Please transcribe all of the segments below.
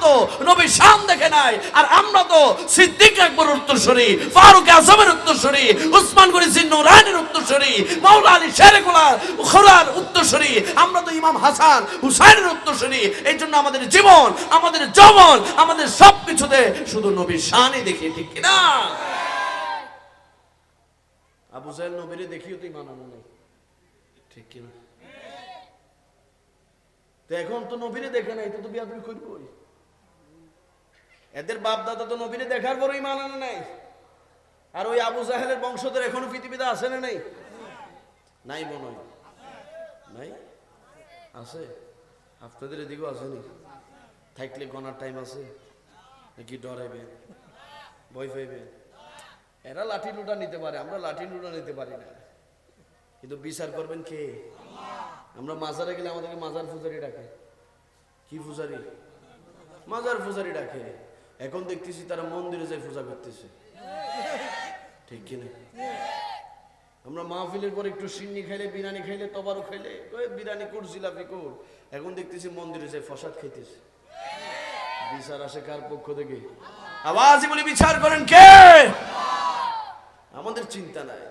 তো নবীর শান দেখে নাই, আর আমরা তো সিদ্দিক আকবরের উত্তরসূরি, ফারুক আজমের উত্তরসূরি, উসমান গনি জিন্নুরাইনের উত্তরসূরি, মাওলা আলী শেরে খুলার উত্তরসূরি, আমরা তো ইমাম হাসান হুসাইনের উত্তরসূরি। এই জন্য আমাদের জীবন, আমাদের যৌবন, আমাদের সবকিছুতে শুধু নবীর শানই দেখি, ঠিক কিনা? আবু জাহেল নবীরে দেখিও তো ইমান আনে নাই, ঠিক কিনা? তো এখন তো নবীরে দেখে নাই, তো বিয়াদবি করবই। এদের বাপ দাদা তো নবীরে দেখার পরও ইমান আনে নাই। আর ওই আবু জাহেলের বংশধর এখনো পৃথিবীতে আছে না নাই? নাই মনে হয়, নাই, আছে। আপনাদের এদিকেও আছে নি? থাকলে গনার টাইম আছে নাকি? ডরাইবেন, ভয় পাইবেন? এরা লাঠি লুটা নিতে পারে, আমরা লাঠি লুটা নিতে পারি না। কিন্তু বিচার করবেন কে? আমরা মাজারে গেলে আমাদেরকে মাজার পূজারি ডাকে। কি পূজারি? মাজার পূজারি ডাকে। এখন দেখতেছি তারা মন্দিরে যায় পূজা করতেছে, ঠিক কিনা? আমরা মাহফিলের পর একটু সিন্নি খাইলে, বিরিয়ানি খাইলে, তবারও খাইলে, বিরিয়ানি কোর, জিলাপি কোর, এখন দেখতেছি মন্দিরে যায় প্রসাদ খাইতেছে। বিচার আসে কার পক্ষ থেকে? আওয়াজই বলি, বিচার করেন কে? আমাদের চিন্তা নাই।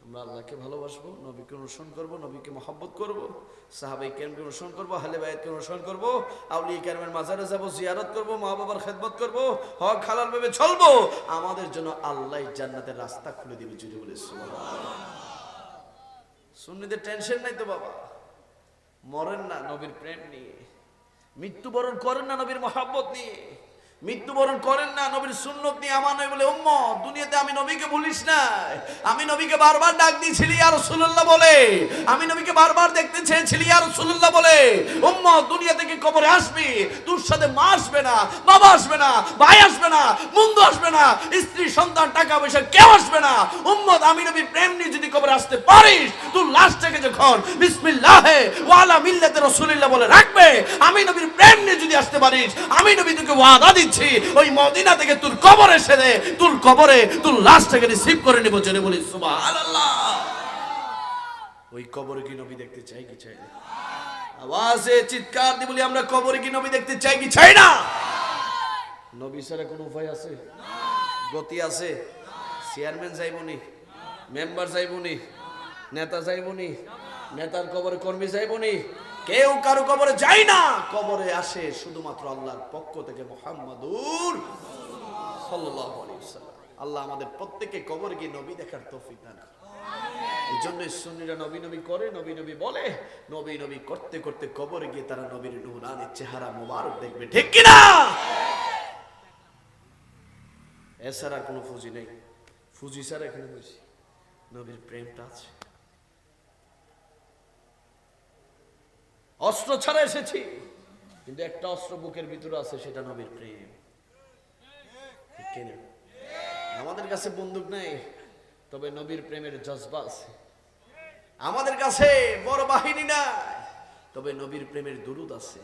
আমরা আল্লাহকে ভালোবাসবো, নবীকে অনুসরণ করবো, নবীকে মহব্বত করবো, সাহাবাই কেরামকে অনুসরণ করবো, আহলে বায়াতকে অনুসরণ করবো, আউলিয়া কেরামের মাজারে যাবো, জিয়ারত করবো, মা বাবার খেদমত করবো, হক হালাল ভাবে চলবো। আমাদের জন্য আল্লাহ জান্নাতের রাস্তা খুলে দিবে। জুড়ে বলে সুবহানাল্লাহ। সুন্নিদের টেনশন নাই তো বাবা, মরেন না নবীর প্রেম নিয়ে, মৃত্যুবরণ করেন না নবীর মহব্বত নিয়ে, মৃত্যুবরণ করেন না নবীর সুন্নত নিয়ে। আমার নবী বলে, উম্মত দুনিয়াতে আমি নবীকে ভুলিস না। আমি নবীকে বারবার ডাক দিয়েছিলি ইয়া রাসূলুল্লাহ বলে, আমি নবীকে বারবার দেখতে চেয়েছিলি ইয়া রাসূলুল্লাহ বলে। উম্মত দুনিয়া থেকে কবরে আসবি, তোর সাথে মা আসবে না, বাবা আসবে না, ভাই আসবে না, বন্ধু আসবে না, স্ত্রী সন্তান টাকা পয়সা কেউ আসবে না। উম্মত আমি নবীর প্রেম নিয়ে যদি কবরে আসতে পারিস, তোর লাশটাকে যখন বিসমিল্লাহে ওয়া আলা মিল্লাতে রাসূলুল্লাহ বলে রাখবে, আমি নবীর প্রেম নিয়ে যদি আসতে পারিস, আমি নবী তোকে ওয়াদা দিচ্ছি, ওই মদিনা থেকে তোর কবরে এসে তোর কবরে তোর লাশটাকে রিসিভ করে নিব। জেনে বলি সুবহানাল্লাহ। ওই কবরে কি নবী দেখতে চাই কি চাই না? আওয়াজে চিৎকার দিয়ে বলি, আমরা কবরে কি নবী দেখতে চাই কি চাই না? নবী ছাড়া কোনো উপায় আছে? গতি আছে? চেয়ারম্যান যাইবনি, মেম্বার যাইবনি, নেতা যাইবনি, নেতার কবরে কর্মী যাইবনি, কেউ কারো কবরে যায় না। কবরে আসে শুধুমাত্র আল্লাহর পক্ষ থেকে মুহাম্মাদুর সাল্লাল্লাহু আলাইহি ওয়াসাল্লাম। আল্লাহ আমাদের প্রত্যেককে কবরে গিয়ে নবী দেখার তৌফিক দান করুন। এই জন্য সুন্নিরা নবী নবী করে, নবী নবী বলে, নবী নবী করতে করতে কবরে গিয়ে তারা নবীর নূরানি চেহারা মোবারক দেখবে, ঠিক কিনা? এছাড়া কোনো ফুজি নেই। ফুজি ছাড়া এখানে বুঝি নবীর প্রেমটা আছে। অস্ত্র ছাড়া এসেছি, কিন্তু একটা অস্ত্র বুকের ভিতরে আছে, সেটা নবীর প্রেম, ঠিক কিনা? আমাদের কাছে বন্দুক নেই, তবে নবীর প্রেমের জজবা আছে। আমাদের কাছে বড় বাহিনী নাই, তবে নবীর প্রেমের দুরুদ আছে।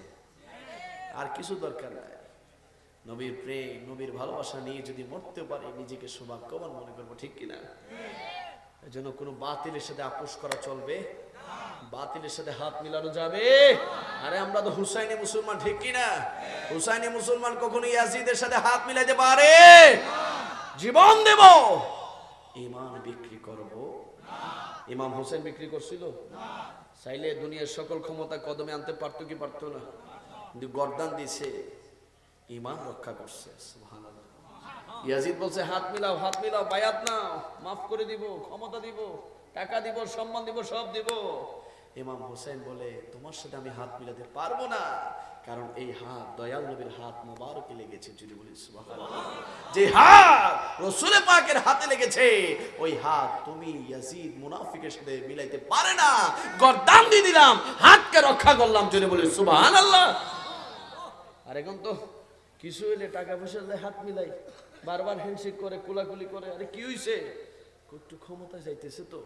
আর কিছু দরকার নাই। নবীর প্রেম, নবীর ভালোবাসা নিয়ে যদি মরতে পারি, নিজেকে সৌভাগ্যবান মনে করবো, ঠিক কিনা? এই জন্য কোনো বাতিলের সাথে আপোষ করা চলবে, বাতিলের সাথে হাত মিলানো যাবে? আরে আমরা তো হুসাইনি মুসলমান, ঠিক কিনা? হুসাইনি মুসলমান কখনো ইয়াজিদের সাথে হাত মিলাইতে পারে? জীবন দেব, ঈমান বিক্রি করব? ইমাম হোসেন বিক্রি করছিল? চাইলে দুনিয়ার সকল ক্ষমতা কদমে আনতে পারতো কি পারতো না? কিন্তু গর্দান দিছে, ঈমান রক্ষা করছে। সুবহানাল্লাহ। ইয়াজিদ বলছে, হাত মিলাও, হাত মিলাও, বায়াত নাও, মাফ করে দিব, ক্ষমতা দিব, টাকা দিব, সম্মান দিব, সব দিব। ইমাম হোসেন বলে, তোমার সাথে আমি হাত মিলাতে পারবো না, কারণ এই হাত দয়াল নবীর হাত মোবারকে লেগেছে। যদি বলি সুবহানাল্লাহ। যে হাত রাসূল পাকের হাতে লেগেছে, ওই হাত তুমি ইয়াজিদ মুনাফিকের সাথে মিলাইতে পারে না। গর্দান দিয়ে দিলাম, হাতকে রক্ষা করলাম। যদি বলি সুবহানাল্লাহ। আর এখন তো কিছু হইলে টাকা পয়সা দিয়ে হাত মিলাই, বারবার হ্যান্ডশেক করে, কোলাকুলি করে। আরে কি হইছে? একটু ক্ষমতা যাইতেছে তো,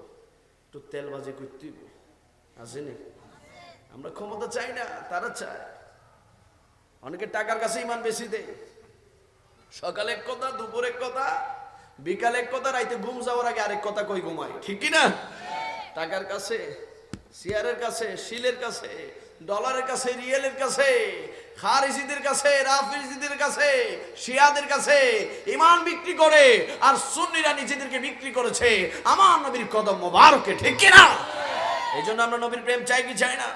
একটু তেলবাজি করতে আসেনি। আমরা ক্ষমতা চাই না, তারা চায়। অনেকে টাকার কাছে ইমান বেশি দেয়। সকালে এক কথা, দুপুরে এক কথা, বিকালে এক কথা, রাইতে ঘুম যাওয়ার আগে আরেক কথা কই ঘুমায়, ঠিক কিনা? টাকার কাছে, চেয়ারের কাছে, শিলের কাছে, ডলারের কাছে, রিয়েলের কাছে খারিজিদের কাছে, রাফিজিদের কাছে, শিয়াদের কাছে ঈমান বিক্রি করে, আর সুন্নিরা নিজেদেরকে বিক্রি করেছে আমার নবীর কদম মোবারকে, ঠিক কি না? এই জন্য আমরা নবীর প্রেম চাই কি চাই না?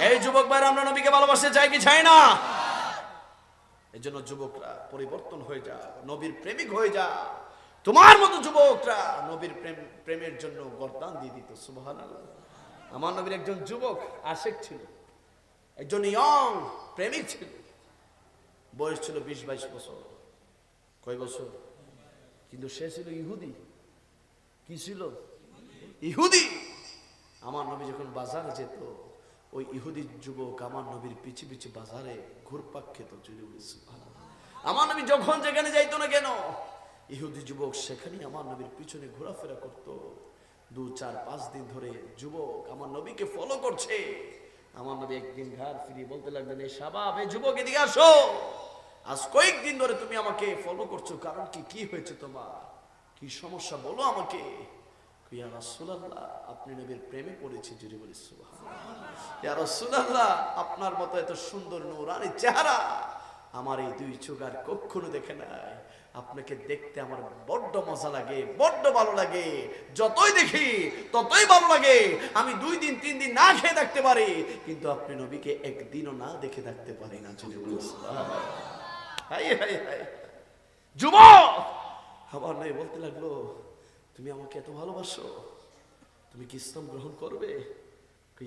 এই যুবক ভাইরা, আমরা নবীকে ভালোবাসতে চাই কি চাই না? এই জন্য যুবকরা পরিবর্তন হয়ে যা, নবীর প্রেমিক হয়ে যা। তোমার মতো যুবকরা নবীর প্রেমের জন্য গর্দান দিয়ে দিত। সুবহানাল্লাহ। আমার নবীর একজন যুবক আশেক ছিল, একজন ইয়ং প্রেমিক ছিল, বয়স ছিল 20-22 বছর। কয় বছর? কিন্তু সে ছিল ইহুদি। কি ছিল? ইহুদি। আমার নবী যখন বাজারে যেত, ওই ইহুদি যুবক আমার নবীর পিছে পিছে বাজারে ঘুরপাক খেত। আমার নবী যখন যেখানে যাইতো না কেন, ইহুদি যুবক সেখানেই আমার নবীর পিছনে ঘোরাফেরা করত। 2-4-5 দিন ধরে যুবক আমার নবীকে ফলো করছে। আমার নবী একদিন ঘাড় ফিরিয়ে বলতে লাগলেন, এই শাবাব, এই যুবক এদিকে আসো, আজ কয়েকদিন ধরে তুমি আমাকে ফলো করছো, কারণ কি? কি হয়েছে তোমার? কি সমস্যা বলো আমাকে। ইয়া রাসূলুল্লাহ, আপনি নবীর প্রেমে পড়েছি। জোরে বলি সুবহানাল্লাহ। ইয়া রাসূলুল্লাহ, আপনার মতো এত সুন্দর নূরানী চেহারা আমার এই দুই চোখ আর কখনো দেখে নাই। আপনাকে দেখতে আমার বড্ড মজা লাগে, বড্ড ভালো লাগে। যতই দেখি ততই ভালো লাগে। আমি 2 দিন 3 দিন না খেয়ে থাকতে পারি, কিন্তু আপনি নবীকে একদিনও না দেখে থাকতে পারি না। জোরে বলি সুবহানাল্লাহ। High high high. যুবক আমার নবী বলতে লাগলো, তুমি আমাকে এত ভালোবাসো, তুমি কি ইসলাম গ্রহণ করবে?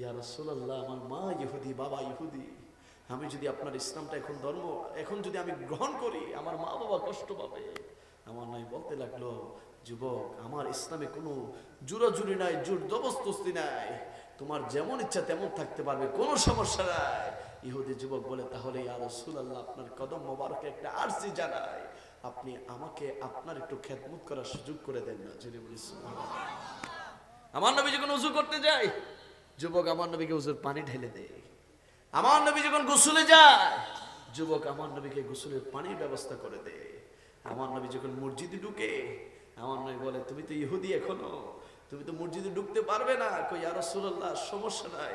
ইয়া রাসূলুল্লাহ, আমার মা ইহুদি, বাবা ইহুদি, আমি যদি আপনার ইসলামটা এখন যদি আমি গ্রহণ করি, আমার মা বাবা কষ্ট পাবে। আমার নবী বলতে লাগলো, যুবক, আমার ইসলামে কোনো জোরাজুরি নাই, জোর জবরদস্তি নাই, তোমার যেমন ইচ্ছা তেমন থাকতে পারবে, কোনো সমস্যা নাই। ইহুদি যুবক বলে, তাহলে ইয়া রাসূলুল্লাহ, আপনার কদম মোবারকে একটা আরজি জানাই, আপনি আমাকে আপনার একটু খেদমত করার সুযোগ করে দেন না। যদি বলি সুবহানাল্লাহ। আমার নবী যখন ওযু করতে যায়, যুবক আমার নবীকে ওযুর পানি ঢেলে দেয়। আমার নবী যখন গোসলে যায়, যুবক আমার নবীকে গোসলের পানির ব্যবস্থা করে দেয়। আমার নবী যখন মসজিদে ঢুকে, আমার নবী বলে, তুমি তো ইহুদি, এখনো তুমি তো মসজিদে ঢুকতে পারবে না। কই, ইয়া রাসূলুল্লাহ, সমস্যা নাই,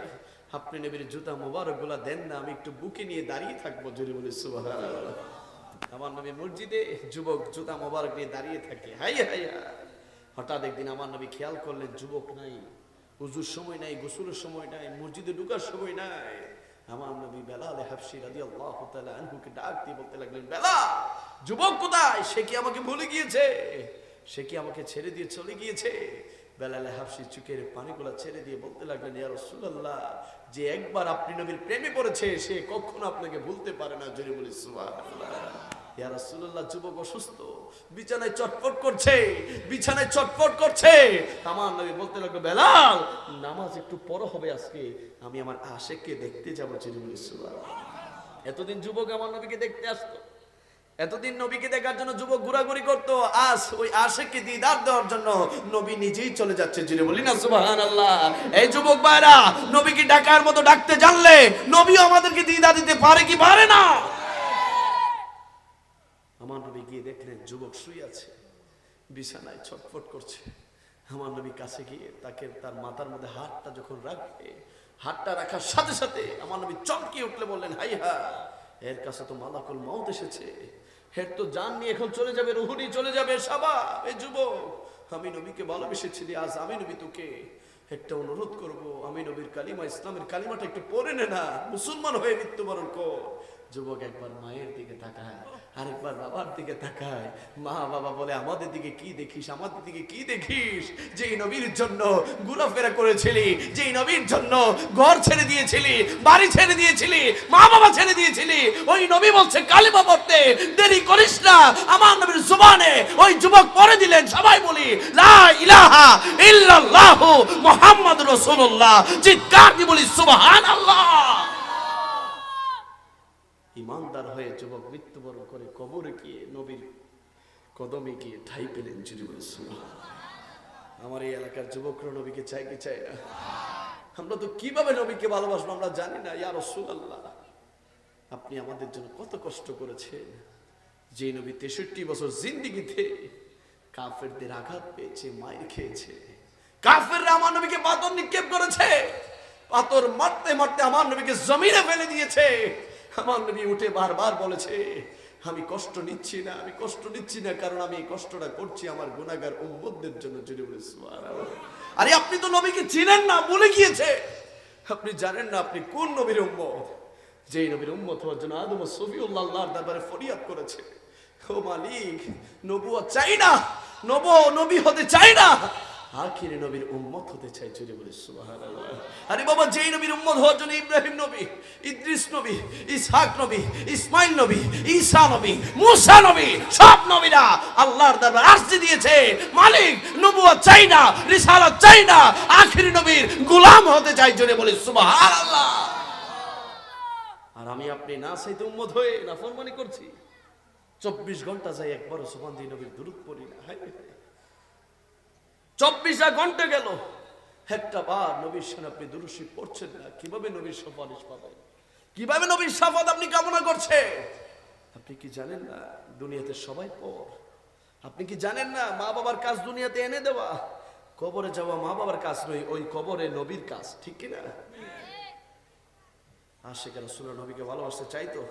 আপনি নবীর জুতা মোবারক গুলা দেন না, আমি একটু বুকে নিয়ে দাঁড়িয়ে থাকবো। জোরে বলি সুবহানাল্লাহ। আমার নবী মসজিদে, যুবক জুতা মোবারক নিয়ে দাঁড়িয়ে থাকে। High high high. হঠাৎ একদিন আমার নবী খেয়াল করলেন, যুবক নাই, ওযুর সময় নাই, গোসলের সময় নাই, মসজিদে ঢোকার সময় নাই। আমার নবী বেলাল হাবশী রাদিয়াল্লাহু তাআলা আনহুকে ডাক দিয়ে বলতে লাগলেন, বেলাল, যুবক কোথায়? সে কি আমাকে ভুলে গিয়েছে? সে কি আমাকে ছেড়ে দিয়ে চলে গিয়েছে? বেলাল হাবশী চোখের পানিগুলো ছেড়ে দিয়ে বলতে লাগলেন, ইয়া রাসূলুল্লাহ, যে একবার আপনি নবীর প্রেমে পড়েছে, সে কখনো আপনাকে ভুলতে পারে না। জোরে বলি সুবহানাল্লাহ। ইয়া রাসূলুল্লাহ, যুবক অসুস্থ, বিছানায় চটপট করছে, বিছানায় চটপট করছে। আমার নবী বলতে লাগলো, বেলাল, নামাজ একটু পড়া হবে আজকে, আমি আমার আশেককে দেখতে যাবো। জোরে বলি সুবহানাল্লাহ। এতদিন যুবক আমার নবীকে দেখতে আসতো, এতদিন নবীকে দেখার জন্য যুবক ঘোরাঘুরি করতো, আজ ওই আশেককে দিদার দেওয়ার জন্য নবী নিজেই চলে যাচ্ছে। জোরে বলি না সুবহানাল্লাহ। এই যুবক ভাইরা, নবীকে ডাকার মতো ডাকতে জানলে নবীও আমাদেরকে দিদার দিতে পারে কি পারে না? আমার নবী গিয়ে দেখলেন যুবক শুয়ে আছে, বিছানায় ছটফট করছে। আমার নবী কাছে গিয়ে তাকে তার মাথার মধ্যে হাতটা যখন রাখবে, হাতটা রাখার সাথে সাথে আমার নবী চমকে উঠলে বললেন, হাই হা, এর কাছে তো মালাকুল মউত এসেছে, এর তো জান নিয়ে এখন চলে যাবে, রূহ নিয়ে চলে যাবে। শাবাব, এই যুবক, আমি নবীকে ভালোবেসেছিলি, আজ আমি নবী তোকে একটা অনুরোধ করব, আমি নবীর কালিমা, ইসলামের কালিমাটা একটু পড়ে নে না, মুসলমান হয়ে মৃত্যুবরণ কর। যুবক একবার মায়ের দিকে তাকায়, আরেকবার বাবার দিকে তাকায়। মা বাবা বলে, আমাদের দিকে কি দেখিস, আমাদের দিকে কি দেখিস? যেই নবীর জন্য ঘোরাফেরা করেছিলি, যেই নবীর জন্য ঘর ছেড়ে দিয়েছিলি, বাড়ি ছেড়ে দিয়েছিলি, মা বাবা ছেড়ে দিয়েছিলি, ওই নবী বলছে কালিমা পড়তে, দেরি করিস না। আমার নবীর জবানে ওই যুবক পড়ে দিলেন, সবাই বলি লা ইলাহা ইল্লাল্লাহু মুহাম্মাদুর রাসূলুল্লাহ। চিৎকার দিয়ে বলি সুবহানাল্লাহ। ইমানদার হয়ে যুবক মৃত্যুবরণ করে কবরে গিয়ে নবীর কদমে গিয়ে ঠাই পেলেন। জুড়ে বলি সুবহানাল্লাহ। আমার এই এলাকার যুবকরা নবীকে চাই কি চাই না? আমরা তো কিভাবে নবীকে ভালোবাসবো আমরা জানি না। ইয়া রাসূলুল্লাহ, আপনি আমাদের জন্য কত কষ্ট করেছেন। যে নবী 63 বছর জিন্দেগিতে কাফেরদের আঘাত পেয়েছে, মাইর খেয়েছে, কাফেররা আমার নবীকে পাথর নিক্ষেপ করেছে, পাথর মারতে মারতে আমার নবীকে জমিনে ফেলে দিয়েছে। আমার নবী উঠে বারবার বলেছে, আমি কষ্ট নিচ্ছি না, আমি কষ্ট নিচ্ছি না, কারণ আমি এই কষ্টটা করছি আমার গুনাহগার উম্মতদের জন্য। জুড়ে বলে সুবহানাল্লাহ। আরে আপনি তো নবীকে চিনেন না, ভুলে গিয়েছে। আপনি জানেন না আপনি কোন নবীর উম্মত। যেই নবীর উম্মত হওয়ার জন্য আদম ও সফিউল্লাহ আল্লাহর দরবারে ফরিয়াদ করেছে, ও মালিক, নবুয়ত চাই না, নবী হতে চাই না, আখিরি নবীর উম্মত হতে চাই। জোরে বলে সুবহানাল্লাহ। আরে বাবা, যেই নবীর উম্মত হওয়ার জন্য ইব্রাহিম নবী, ইদ্রিস নবী, ইসহাক নবী, ইসমাইল নবী, ঈসা নবী, মুসা নবী, সব নবীরা আল্লাহর দরবারে আরজি দিয়েছে, মালিক নবুয়ত চাই না, রিসালাত চাই না, আখিরি নবীর গোলাম হতে চাই। জোরে বলে সুবহানাল্লাহ। আর আমি আপনি না চাইতে উম্মত হয়ে নাফরমানি করছি। 24 ঘন্টা যাই একবারও সুবহান দিয়ে নবীর দুরূদ পড়ি না। 24 ঘন্টা গেল, একটা বার নবীর সামনে আপনি দুরূদ শরীফ পড়ছেন না। কিভাবে নবীর সুপারিশ পাবেন? কিভাবে নবীর শাফাত আপনি কামনা করছেন? আপনি কি জানেন না দুনিয়াতে সবাই পর? আপনি কি জানেন না মা বাবার কাজ দুনিয়াতে এনে দেওয়া, কবরে যাওয়া মা বাবার কাজ নয়, ওই কবরে নবীর কাজ, ঠিক কিনা? আশিক রাসূলুল্লাহ নবীকে ভালোবাসতে চাই তো?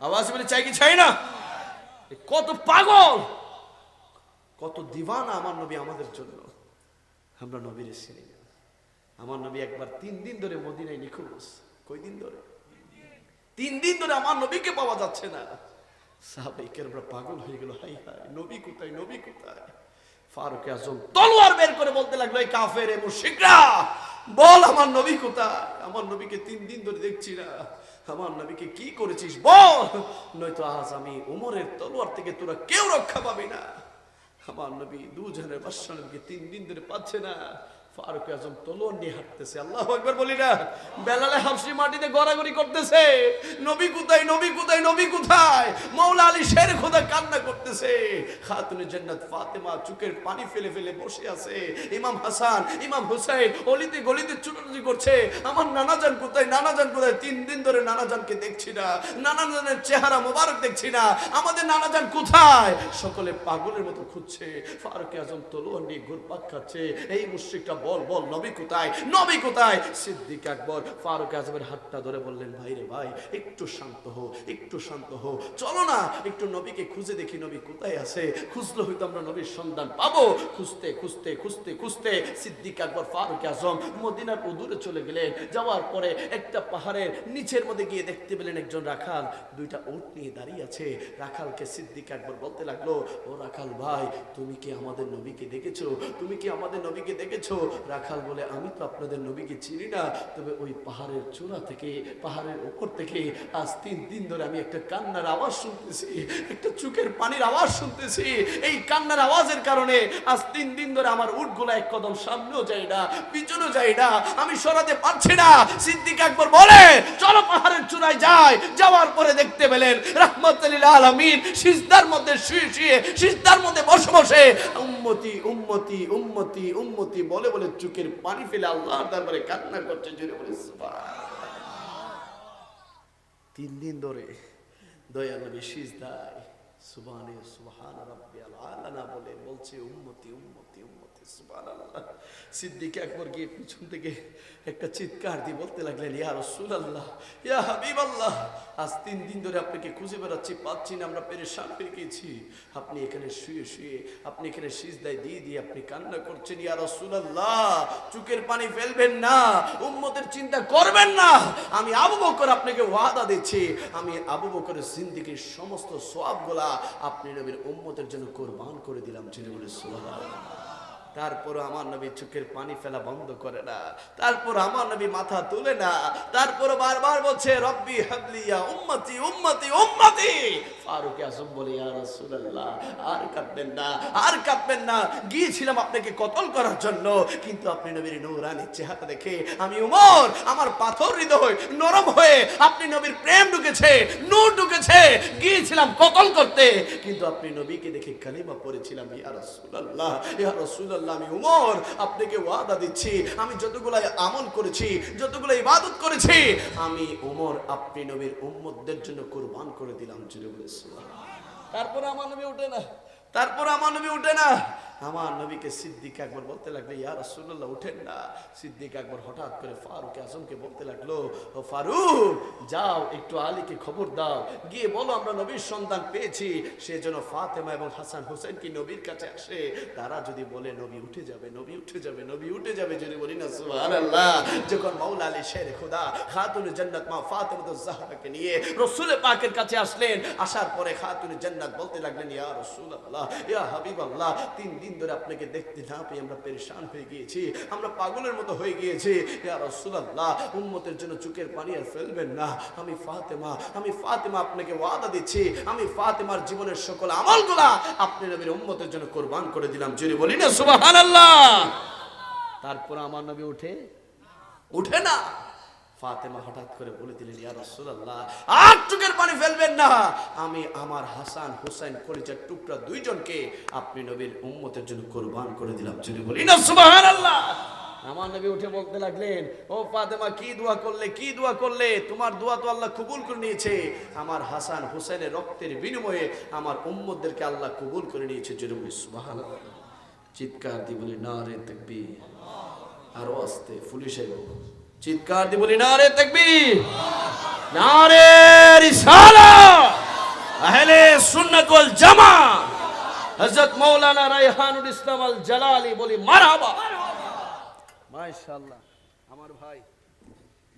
আওয়াজ বলে চাই কি চাই না? কত পাগল, কত দিওয়ানা আমার নবী আমাদের জন্য। আমরা নবীর চিনি না। আমার নবী একবার 3 দিন ধরে মদিনায় নিখোঁজ। কয়দিন ধরে? 3 দিন ধরে আমার নবীকে পাওয়া যাচ্ছে না। সাহাবায়ে কেরামরা পাগল হয়ে গেল, হাই হাই, নবী কোথায়, নবী কোথায়? ফারুক আজম তলোয়ার বের করে বলতে লাগলো, এই কাফের, এই মুশরিকরা, বল আমার নবী কোথায়? আমার নবীকে 3 দিন ধরে দেখছি না, আমার নবীকে কি করেছিস বল, নয়তো আজ আমি উমরের তলোয়ার থেকে তোরা কেউ রক্ষা পাবি না। আমার নবী দুজনের বাদশা নবীকে 3 দিন ধরে পাচ্ছে না। ফারুক আজম তলোয়ার নিয়ে হাঁটতেছে, আল্লাহু আকবার বলি না। বেলালে হাবশী মাটিতে গড়াগড়ি করতেছে, নবী কোথায়, নবী কোথায়, নবী কোথায়? মাওলা আলী শের খোদা কান্না করতেছে। খাতুনে জান্নাত ফাতেমা চোখের পানি ফেলে ফেলে বসে আছে। ইমাম হাসান, ইমাম হুসাইন অলিতে গলিতে ছুটাছুটি করছে, আমার নানাজান কোথায়, নানাজান কোথায়? 3 দিন ধরে নানাজানকে দেখছি না, নানাজানের চেহারা মোবারক দেখছি না, আমাদের নানাজান কোথায়? সকলে পাগলের মতো খুঁজছে। ফারুক আজম তলোয়ার নিয়ে ঘুরপাক খাচ্ছে, এই মুশরিকটা বল বল, নবী কোথায়, নবী কোথায়? সিদ্দিক আকবর ফারুক আজমের হাতটা ধরে বললেন, ভাই রে ভাই, একটু শান্ত হো, একটু শান্ত হো, চলো না একটু নবীকে খুঁজে দেখি, নবী কোথায় আছে। খুঁজলে হয়তো আমরা নবীর সন্ধান পাবো। খুঁজতে খুঁজতে খুঁজতে খুঁজতে সিদ্দিক আকবর ফারুক আজম মদিনার দূরে চলে গেলেন। যাওয়ার পরে একটা পাহাড়ের নিচের মধ্যে গিয়ে দেখতে পেলেন একজন রাখাল 2টা উট নিয়ে দাঁড়িয়ে আছে। রাখালকে সিদ্দিক আকবর বলতে লাগলো, ও রাখাল ভাই, তুমি কি আমাদের নবীকে দেখেছো? তুমি কি আমাদের নবীকে দেখেছো? রাখাল বলে, আমি তো আপনাদের নবীকে চিনি না, তবে ওই পাহাড়ের চূড়া থেকে, পাহাড়ের উপর থেকে আজ 3 দিন ধরে আমি একটা কান্নার আওয়াজ শুনতেছি, একটা চোখের পানির আওয়াজ শুনতেছি। এই কান্নার আওয়াজের কারণে আজ 3 দিন ধরে আমার উটগুলো এক কদম সামনেও যায় না, পিছনেও যায় না, আমি সরাতে পারছি না। সিদ্দিক আকবর বলে, চলো পাহাড়ের চূড়ায় যাই। যাওয়ার পরে দেখতে পেলেন রাহমাতুল লিল আলামিন সিজদার মধ্যে শুয়ে শুয়ে, সিজদার মধ্যে বসে বসে উম্মতি উম্মতি উম্মতি উম্মতি বলে বলে চোখের পানি ফেলে আল্লাহর দরবারে কান্না করছে। জোরে বলে সুবহানাল্লাহ। 3 দিন ধরে দয়াল নবী সিজদায় সুবহানে সুবহান রাব্বিয়াল আলা না বলে বলছে উম্মতি উম্মতি উম্মতি, সুবহানাল্লাহ। সিদ্দিক আকবর গিয়ে পিছন থেকে একটা চিৎকার দিয়ে বলতে লাগলেন, ইয়া রাসূলুল্লাহ, ইয়া হাবিবাল্লাহ, আজ 3 দিন ধরে আপনাকে খুঁজে বেড়াচ্ছি, পাচ্ছি না, আমরা পেরেশান হয়ে গেছি। আপনি এখানে শুয়ে শুয়ে, আপনি এখানে সিজদায় দিয়ে দিয়ে আপনি কান্না করছেন। ইয়া রাসূলুল্লাহ, চোখের পানি ফেলবেন না, উম্মতের চিন্তা করবেন না। আমি আবু বকর আপনাকে ওয়াদা দিচ্ছি, আমি আবু বকরের জিন্দেগীর সমস্ত সওয়াবগুলা আপনি নবীর উম্মতের জন্য কুরবান করে দিলাম। জেনে বলে সুবহানাল্লাহ। তারপর আমার নবী চোখের পানি ফেলা বন্ধ করে না, তারপর আমার নবী মাথা তুলে না, তারপর বারবার বলছে, রব্বি হাবলি ইয়া উম্মতি উম্মতি উম্মতি। ফারুক আজম বলে, ইয়া রাসূলুল্লাহ, আর কাঁদবেন না, আর কাঁদবেন না। গিয়েছিলাম আপনাকে কতল করার জন্য, কিন্তু আপনি নবীর নূরানি চেহারা দেখে আমি উমর, আমার পাথর হৃদয় নরম হয়ে আপনি নবীর প্রেম ঢুকেছে, নূর ঢুকেছে, গিয়েছিলাম কতল করতে, কিন্তু আপনি নবীকে দেখে কালিমা পড়েছিলাম। ইয়া রাসূলুল্লাহ, ইয়া রাসূলুল্লাহ, আমি উমর আপনাকে ওয়াদা দিচ্ছি, আমি যতগুলো আমল করেছি, যতগুলো ইবাদত করেছি, আমি উমর আপনি নবীর উম্মতদের জন্য কুরবান করে দিলাম। জোরে বলে সুবহানাল্লাহ। তারপরে আমার নবী ওঠে না, তারপর আমার নবী উঠে না। আমার নবীকে সিদ্দিক আকবর বলতে লাগলো, ইয়া রাসূলুল্লাহ উঠেন না। সিদ্দিক আকবর হঠাৎ করে ফারুক আজমকে বলতে লাগলো, ও ফারুক, যাও একটু আলীকে খবর দাও, গিয়ে বলো আমরা নবীর সন্তান পেয়েছি, সেজন্য ফাতেমা এবং হাসান হোসেন কি নবীর কাছে আসে। তারা যদি বলে নবী উঠে যাবে, নবী উঠে যাবে, নবী উঠে যাবে, যদি বলি না সুবহানাল্লাহ। যখন মাওলা আলী শেরে খোদা খাতুনে জান্নাত মা ফাতেমাতুজ জাহরাকে নিয়ে রাসূল পাকের কাছে আসলেন, আসার পরে খাতুনে জান্নাত বলতে লাগলেন, ইয়া রাসূলুল্লাহ, ইয়া হাবিবাল্লাহ, 3 দিন ধরে আপনাকে দেখতে না পেয়ে আমরা পেরেশান হয়ে গিয়েছি, আমরা পাগলের মতো হয়ে গিয়েছি। ইয়া রাসূলুল্লাহ, উম্মতের জন্য চোখের পানি আর ফেলবেন না। আমি ফাতেমা আপনাকে ওয়াদা দিচ্ছি, আমি ফাতেমার জীবনের সকল আমলগুলা আপনি নবীর উম্মতের জন্য কুরবান করে দিলাম। জোরে বলি না সুবহানাল্লাহ। তারপর আমার নবী উঠে না। ফাতেমা হঠাৎ করে বলে দিলেন, ইয়া রাসূলুল্লাহ, আর চোখের পানি ফেলবেন না, আমি আমার হাসান হোসেন কলিজার টুকরা 2 জনকে আপনি নবীর উম্মতের জন্য কুরবান করে দিলাম। যদি বলি না সুবহানাল্লাহ। আমার নবী উঠে বলতে লাগলেন, ও ফাতেমা, কি দোয়া করলে, তোমার দোয়া তো আল্লাহ কবুল করে নিয়েছে। আমার হাসান হোসেনের রক্তের বিনিময়ে আমার উম্মতদেরকে আল্লাহ কবুল করে নিয়েছে। যদি বলি সুবহানাল্লাহ। চিৎকার দিয়ে বলি নারে তাকবীর। আরো আস্তে পুলিশে চিৎকার দিয়ে বলি নারে তাকবীর, নারে রিসালাত, আহলে সুন্নাত ওয়াল জামাত, হযরত মাওলানা রায়হানুল ইসলাম আল জালালি বলি মারহাবা। মাশাআল্লাহ। আমার ভাই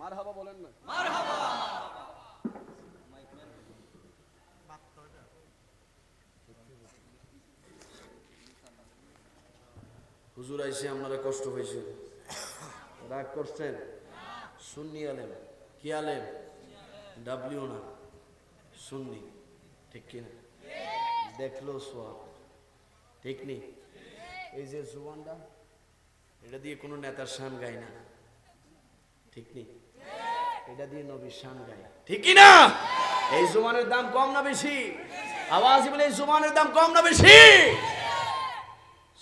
মারহাবা বলেন না। মারহাবা। হুজুর আইসে আপনারা কষ্ট পাইছেন, রাগ করছেন। সুন্নি আলেম, কি আলেম? ডাব্লিউ না, সুন্নি, ঠিক কিনা? দেখলো সোয়াব, ঠিক নেই? এই যে জুবানটা, এটা দিয়ে কোনো নেতার শান গায় না, ঠিক নেই? এটা দিয়ে নবীর শান গায়, ঠিক কিনা? এই জুবানের দাম কম না বেশি? আওয়াজ বলে, এই জুবানের দাম কম না বেশি?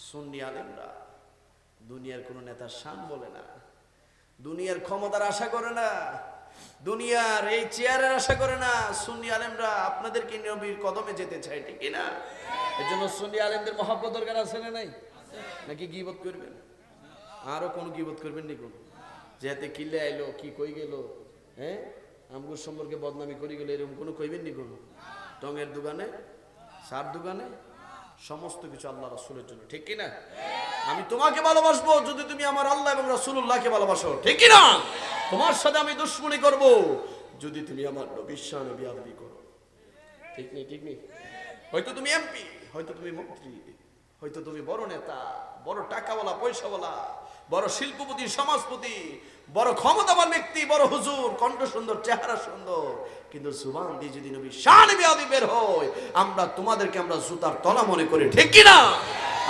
সুন্নি আলেমরা দুনিয়ার কোন নেতার শান বলে না, দুনিয়ার ক্ষমতার আশা করে না, দুনিয়ার এই চেয়ারের আশা করে না। সুন্নি আলেমরা আপনাদেরকে নবীর কদমে যেতে চায়, ঠিক না? এজন্য সুন্নি আলেমদের মহব্বত দরকার আছে না নাই? নাকি গীবত করবেন? আরো কোন গীবত করবেন নি? কোন যেতে কিল্লে আইলো, কি কই গেল, হ্যাঁ আমগুর সম্পর্কে বদনামি করি গেল, এরকম কোনো কইবেন নি? কোন টঙের দোকানে, সার দোকানে, সমস্ত কিছু আল্লাহ রাসূলের জন্য, ঠিক কিনা? আমি তোমাকে ভালোবাসবো যদি তুমি আমার আল্লাহ এবং রাসূলুল্লাহকে ভালোবাসো, ঠিক কিনা? তোমার সাথে আমি দুশমনি করব যদি তুমি আমার নবীর শানে বেয়াদবি করো, ঠিক নেই? ঠিক নেই? হয়তো তুমি এমপি, হয়তো তুমি মন্ত্রী, হয়তো তুমি বড় নেতা, বড় টাকাওয়ালা, পয়সাওয়ালা, বড় শিল্পপতি, সমাজপতি, বড় ক্ষমতাবান ব্যক্তি, বড় হুজুর, কণ্ঠ সুন্দর, চেহারা সুন্দর, কিন্তু জুবান দিয়ে যদি নবীর শানে বেয়াদবি বের হয়, আমরা তোমাদেরকে আমরা জুতার তলা মনে করি, ঠিক কিনা?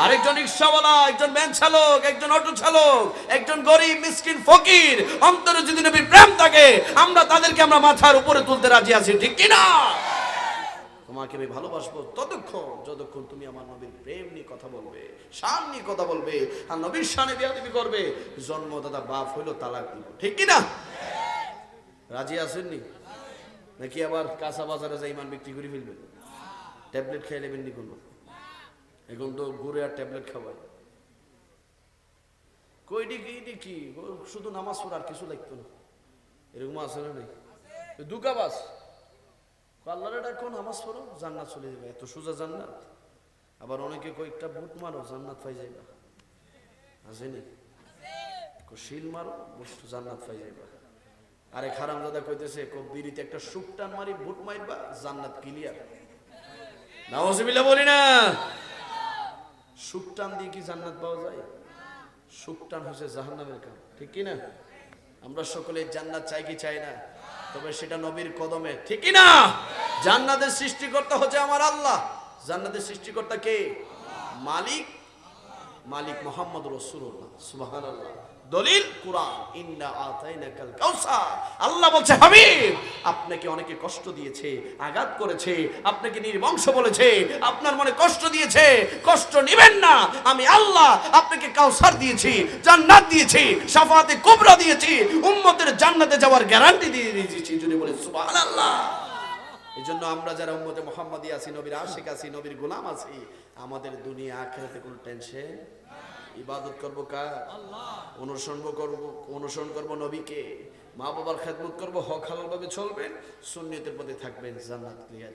আরেকজন রিকশাওয়ালা, একজন ভ্যান চালক, একজন অটো চালক, একজন গরিব মিসকিন ফকির, অন্তরে যদি নবীর প্রেম থাকে, আমরা তাদেরকে আমরা মাথার উপরে তুলতে রাজি আছি, ঠিক কিনা? তোমাকে আমি ভালোবাসবো ততক্ষণ যতক্ষণ তুমি আমার নবীর প্রেম নিয়ে কথা বলবে, শান নিয়ে কথা বলবে, আর নবীর শানে বেয়াদবি করবে, জন্মদাতা বাপ হইলো তালাক দিব, ঠিক কিনা? রাজি আছেননি? নাকি আবার কাঁচা বাজারে যাই ইমান বিক্রি করে ফেলবেন? ট্যাবলেট খেয়ে নেবেন নি? কোনো এখন তো ঘুরে আর ট্যাবলেট খাওয়াই, কইডি কি শুধু নামাজ পড়া আর কিছু লাগতো না, এরকম আছে না? নাই দুকাবাস আল্লাহরে ডাকো, নামাজ পড়ো, জান্নাত চলে যাবে, এত সোজা জান্নাত। আবার অনেকে কয়েকটা বুট মারো, জান্নাত পাই যাইবা, আসেনি? শিল মারো, বস্তু জান্নাত পাই যাইবা। আরেক হারামজাদা কইতেছে বিড়িতে একটা সুকটান মারি, বুট মারবা, জান্নাত ক্লিয়ার। নাউজুবিল্লাহ বলি না। সুকটান দিয়ে কি জান্নাত পাওয়া যায়? সুকটান হচ্ছে জাহান্নামের কাম, ঠিক কি না? আমরা সকলে জান্নাত চাই কি চাই না? তবে সেটা নবীর কদমে, ঠিক কি না? জান্নাতের সৃষ্টিকর্তা হচ্ছে আমার আল্লাহ। জান্নাতের সৃষ্টিকর্তা কে? মালিক মুহাম্মদ রাসূলুল্লাহ। সুবহানাল্লাহ। দলিল কুরআন, ইন্না আতাইনাকাল কাউসার। আল্লাহ বলছে, হাবিব, আপনাকে অনেকে কষ্ট দিয়েছে, আঘাত করেছে, আপনাকে নির্বংশ বলেছে, আপনার মনে কষ্ট দিয়েছে, কষ্ট নেবেন না। আমি আল্লাহ আপনাকে কাউসার দিয়েছি, জান্নাত দিয়েছি, শাফাআতে কুবরা দিয়েছি, উম্মতের জান্নাতে যাওয়ার গ্যারান্টি দিয়ে দিয়েছি। যদি বলে সুবহানাল্লাহ। এজন্য আমরা যারা উম্মতে মুহাম্মাদি আছি, নবীর আশিক আছি, নবীর গোলাম আছি, আমাদের দুনিয়া আখিরাতে কোনো টেনশন। ইবাদত করব কার? অনুসরণ করব নবীকে, মা বাবার খেদমত করব, হক হালাল ভাবে চলবেন, সুন্নিয়তের পথে থাকবেন, জান্নাত ক্লিয়ার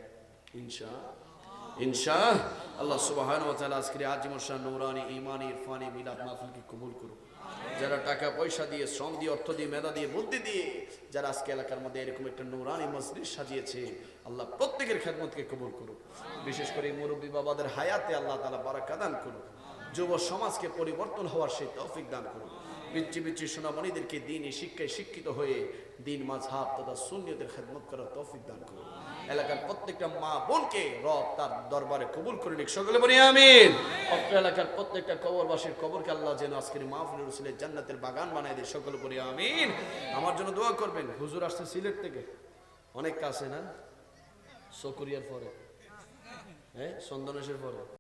ইনশাআল্লাহ। আল্লাহ সুবহানাহু ওয়া তাআলা আজকের আজিম শান নূরানি ঈমানি ইরফানি মিলাদ মাহফিলকে কবুল করুন। যারা টাকা পয়সা দিয়ে, শ্রম দিয়ে, অর্থ দিয়ে, মেধা দিয়ে, বুদ্ধি দিয়ে যারা আজকে এলাকার মধ্যে এরকম একটা নূরানি মজলিস সাজিয়েছে, আল্লাহ প্রত্যেকের খেদমতকে কবুল করুন। বিশেষ করে মুরব্বী বাবাদের হায়াতে আল্লাহ তাআলা বারাকা দান করুন। যুব সমাজকে পরিবর্তন হওয়ার সেই তৌফিক দান করুন। পিচ্ছি পিচ্ছি সোনামণিদেরকে দ্বীনি শিক্ষায় শিক্ষিত হয়ে দ্বীন মাযহাব তথা সুন্নিয়তের খেদমত করার তৌফিক দান করুন। এলাকার প্রত্যেকটা মা বোনকে রব তার দরবারে কবুল করে নিক, সকলে বলি আমিন। অত্র এলাকার প্রত্যেকটা কবরবাসীর কবরকে আল্লাহ যেন আজকের মাহফিলের উসিলে জান্নাতের বাগান বানায় দেয়, সকলে বলি আমিন। আমার জন্য দোয়া করবেন। হুজুর আসছে সিলেট থেকে, অনেক কাছে না, চকরিয়ার পরে, হ্যাঁ, চন্দনেশের পরে।